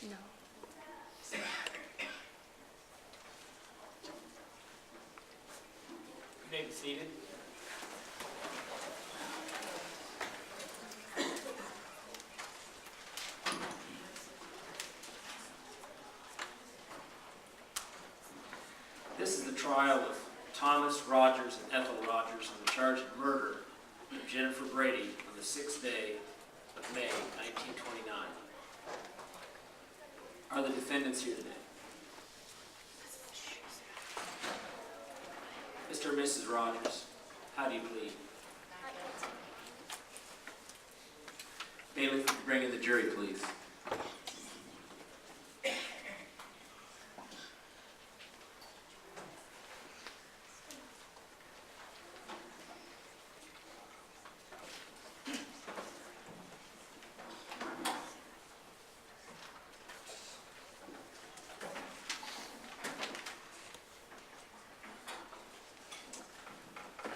No. You may be seated. This is the trial of Thomas Rogers and Ethel Rogers on the charge of murder of Jennifer Brady on the 6th day of May, 1929. Are the defendants here today? Mr. and Mrs. Rogers, how do you plead? Bailiff, would you bring in the jury, please?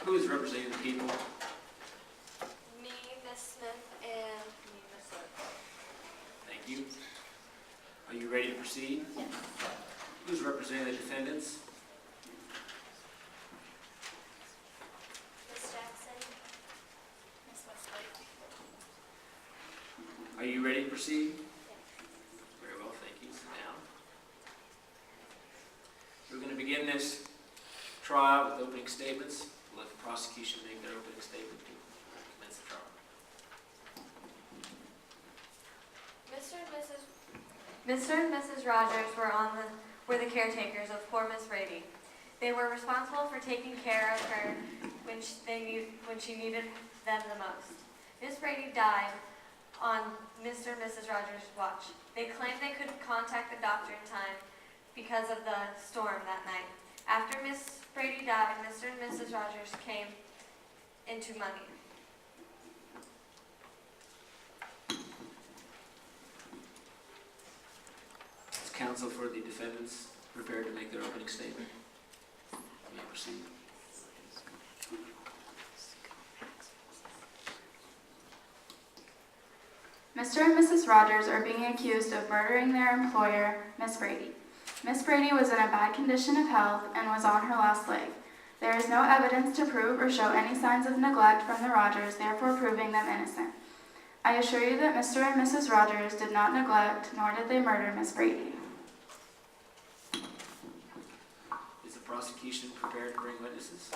Who is representing the people? Me, Miss Smith, and me, Miss Smith. Thank you. Are you ready to proceed? Yes. Who's representing the defendants? Miss Jackson. Miss Westlake. Are you ready to proceed? Yes. Very well, thank you. Sit down. We're going to begin this trial with opening statements. We'll let the prosecution make their opening statement to commence the trial. Mr. and Mrs. Rogers were the caretakers of poor Miss Brady. They were responsible for taking care of her when she needed them the most. Miss Brady died on Mr. and Mrs. Rogers' watch. They claimed they couldn't contact the doctor in time because of the storm that night. After Miss Brady died, Mr. and Mrs. Rogers came into money. Is counsel for the defendants prepared to make their opening statement? You may proceed. Mr. and Mrs. Rogers are being accused of murdering their employer, Miss Brady. Miss Brady was in a bad condition of health and was on her last leg. There is no evidence to prove or show any signs of neglect from the Rogers, therefore proving them innocent. I assure you that Mr. and Mrs. Rogers did not neglect, nor did they murder Miss Brady. Is the prosecution prepared to bring witnesses?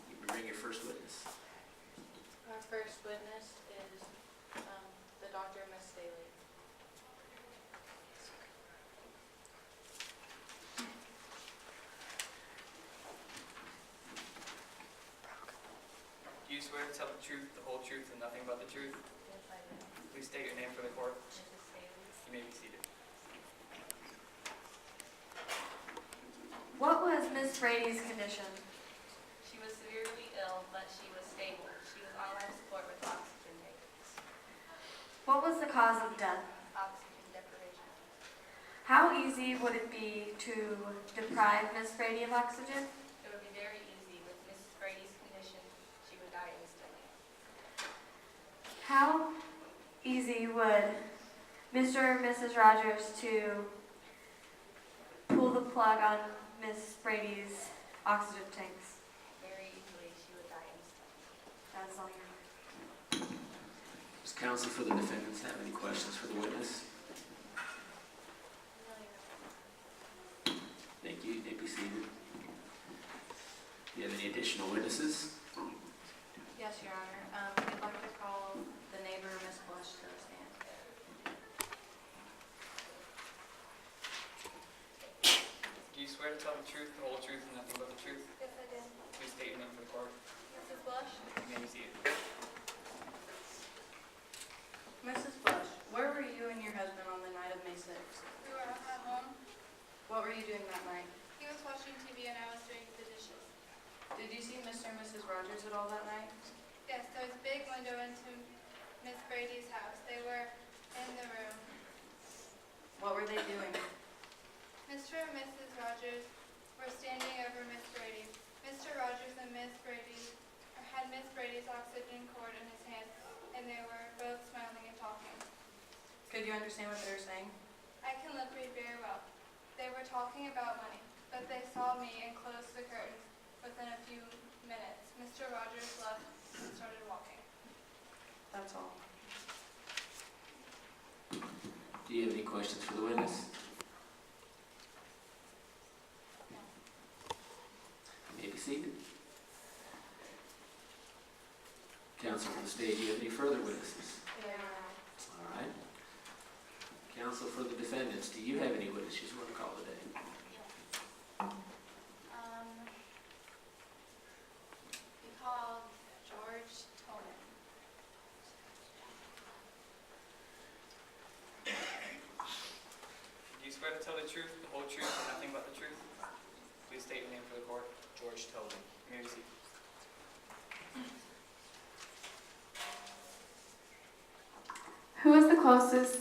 You may bring your first witness. Our first witness is the doctor, Miss Staley. Do you swear to tell the truth, the whole truth, and nothing but the truth? Yes, I do. Please state your name for the court. Mrs. Staley. You may be seated. What was Miss Brady's condition? She was severely ill, but she was stable. She was on life support with oxygen tanks. What was the cause of death? Oxygen deprivation. How easy would it be to deprive Miss Brady of oxygen? It would be very easy. With Mrs. Brady's condition, she would die instantly. How easy would Mr. and Mrs. Rogers to pull the plug on Miss Brady's oxygen tanks? Very easily, she would die instantly. That's all you know. Does counsel for the defendants have any questions for the witness? Thank you. You may be seated. Do you have any additional witnesses? Yes, Your Honor. We'd like to call the neighbor, Miss Blush, to the stand. Do you swear to tell the truth, the whole truth, and nothing but the truth? Yes, I did. Please state your name for the court. Mrs. Blush? You may be seated. Mrs. Blush, where were you and your husband on the night of May 6th? We were at home. What were you doing that night? He was watching TV and I was doing the dishes. Did you see Mr. and Mrs. Rogers at all that night? Yes, there was a big window into Miss Brady's house. They were in the room. What were they doing? Mr. and Mrs. Rogers were standing over Miss Brady. Mr. Rogers and Miss Brady had Miss Brady's oxygen cord in his hand, and they were both smiling and talking. Could you understand what they were saying? I I can lip read very well. They were talking about money, but they saw me and closed the curtains within a few minutes. Mr. Rogers left and started walking. That's all. Do you have any questions for the witness? You may be seated. Counsel for the state, do you have any further witnesses? All right. Counsel for the defendants, do you have any witnesses you want to call today? We called George Tolman. Do you swear to tell the truth, the whole truth, and nothing but the truth? Please state your name for the court. George Tobin. You may be seated. Who is the closest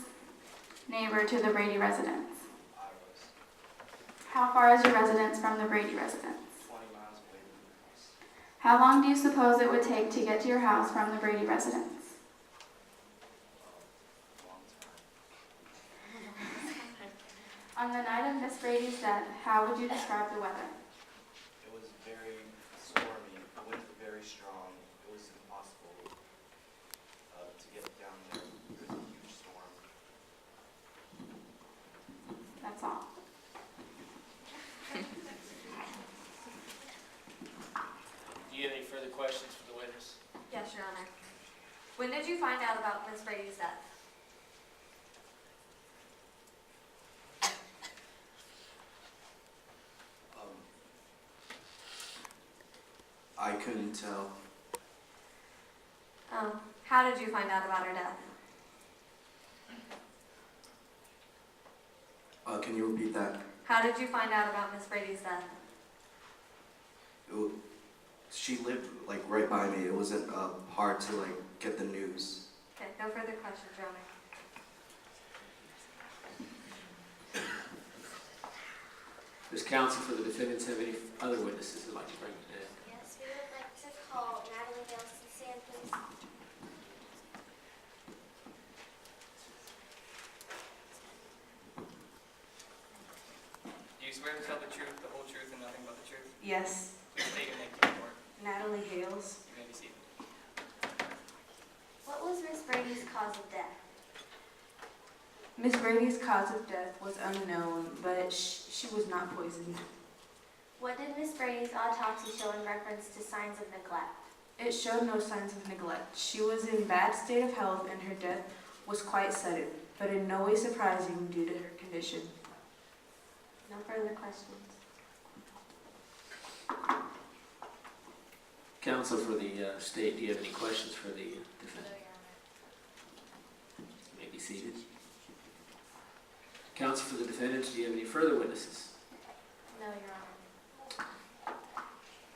neighbor to the Brady residence? I was How far is your residence from the Brady residence? 20 miles away from the house. How long do you suppose it would take to get to your house from the Brady residence? A long time. On the night of Miss Brady's death, how would you describe the weather? It was very stormy. The winds were very strong. It was impossible to get down there. It was a huge storm. That's all. Do you have any further questions for the witness? Yes, Your Honor. When did you find out about Miss Brady's death? I couldn't tell. How did you find out about her death? Can you repeat that? How did you find out about Miss Brady's death? She lived like right by me. It wasn't hard to like get the news. Okay, no further questions, Your Honor. Does counsel for the defendants have any other witnesses who'd like to bring today? Yes, we would like to call Natalie Nelson Sand, please. Do you swear to tell the truth, the whole truth, and nothing but the truth? Yes, Please state your name for the court. Natalie Hales. You may be seated. What was Miss Brady's cause of death? Miss Brady's cause of death was unknown, but she was not poisoned. What did Miss Brady's autopsy show in reference to signs of neglect? It showed no signs of neglect. She was in bad state of health and her death was quite sudden, but in no way surprising due to her condition. No further questions. Counsel for the state, do you have any questions for the defendant? You may be seated. Counsel for the defendants, do you have any further witnesses? No, Your Honor.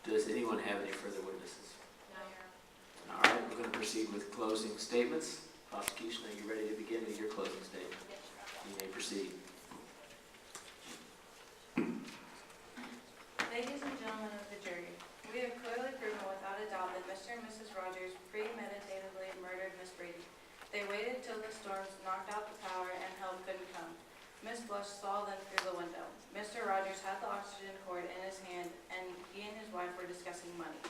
Does anyone have any further witnesses? No, Your Honor. All right, we're going to proceed with closing statements. Prosecution, are you ready to begin with your closing statement? Yes, Your Honor. You may proceed. Ladies and gentlemen of the jury, we have clearly proven without a doubt that Mr. and Mrs. Rogers premeditatively murdered Miss Brady. They waited till the storms knocked out the power and help couldn't come. Miss Blush saw them through the window. Mr. Rogers had the oxygen cord in his hand, and he and his wife were discussing money.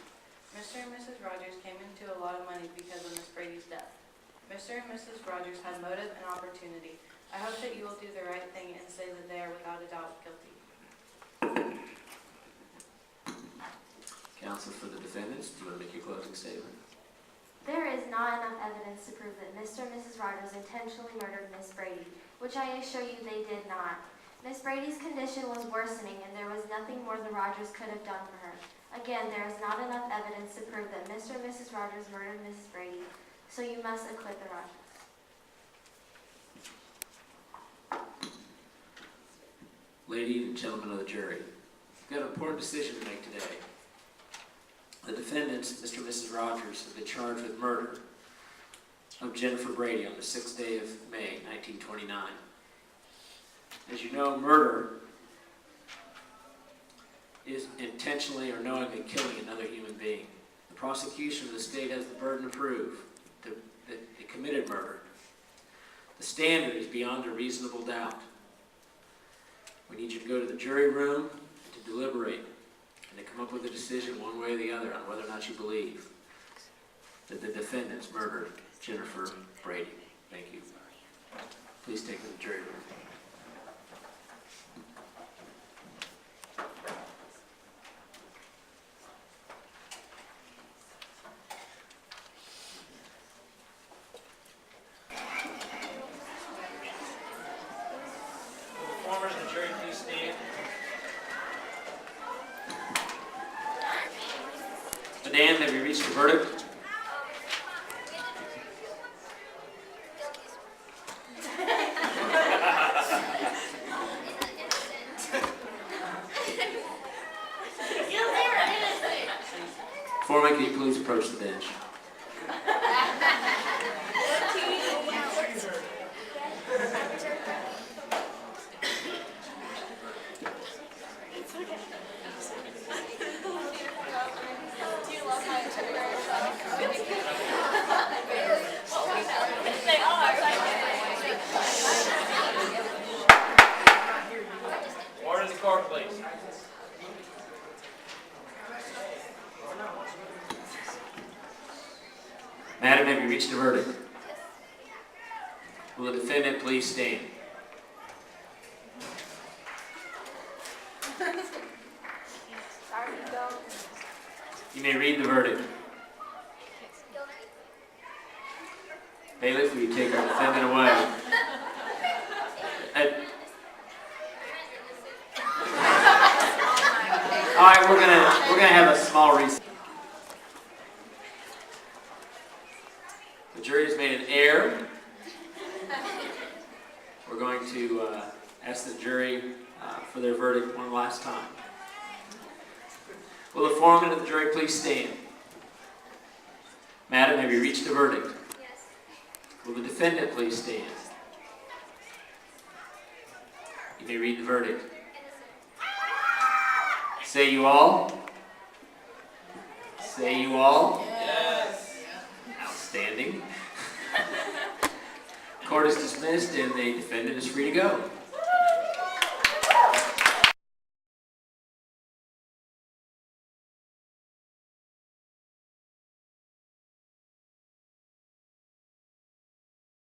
Mr. and Mrs. Rogers came into a lot of money because of Miss Brady's death. Mr. and Mrs. Rogers had motive and opportunity. I hope that you will do the right thing and say that they are without a doubt guilty. Counsel for the defendants, do you want to make your closing statement? There is not enough evidence to prove that Mr. and Mrs. Rogers intentionally murdered Miss Brady, which I assure you they did not. Miss Brady's condition was worsening, and there was nothing more the Rogers could have done for her. Again, there is not enough evidence to prove that Mr. and Mrs. Rogers murdered Mrs. Brady, so you must acquit the Rogers. Ladies and gentlemen of the jury, we've got an important decision to make today. The defendants, Mr. and Mrs. Rogers, have been charged with murder of Jennifer Brady on the 6th day of May, 1929. As you know, murder is intentionally or knowingly killing another human being. The prosecution of the state has the burden to prove that they committed murder. The standard is beyond a reasonable doubt. We need you to go to the jury room to deliberate and to come up with a decision one way or the other on whether or not you believe that the defendants murdered Jennifer Brady. Thank you. Please take to the jury room. Performers of the jury, please stand. Madam, have you reached a verdict? Foreman, can you please approach the bench? Order the court, please. Madam, have you reached a verdict? Will the defendant please stand? You may read the verdict. Bailiff, will you take our defendant away? All right, we're gonna have a small recess. The jury has made an error. We're going to ask the jury for their verdict one last time. Will the foreman of the jury please stand? Madam, have you reached a verdict? Yes. Will the defendant please stand? You may read the verdict. Say you all? Say you all? Yes. Outstanding. Court is dismissed and the defendant is free to go.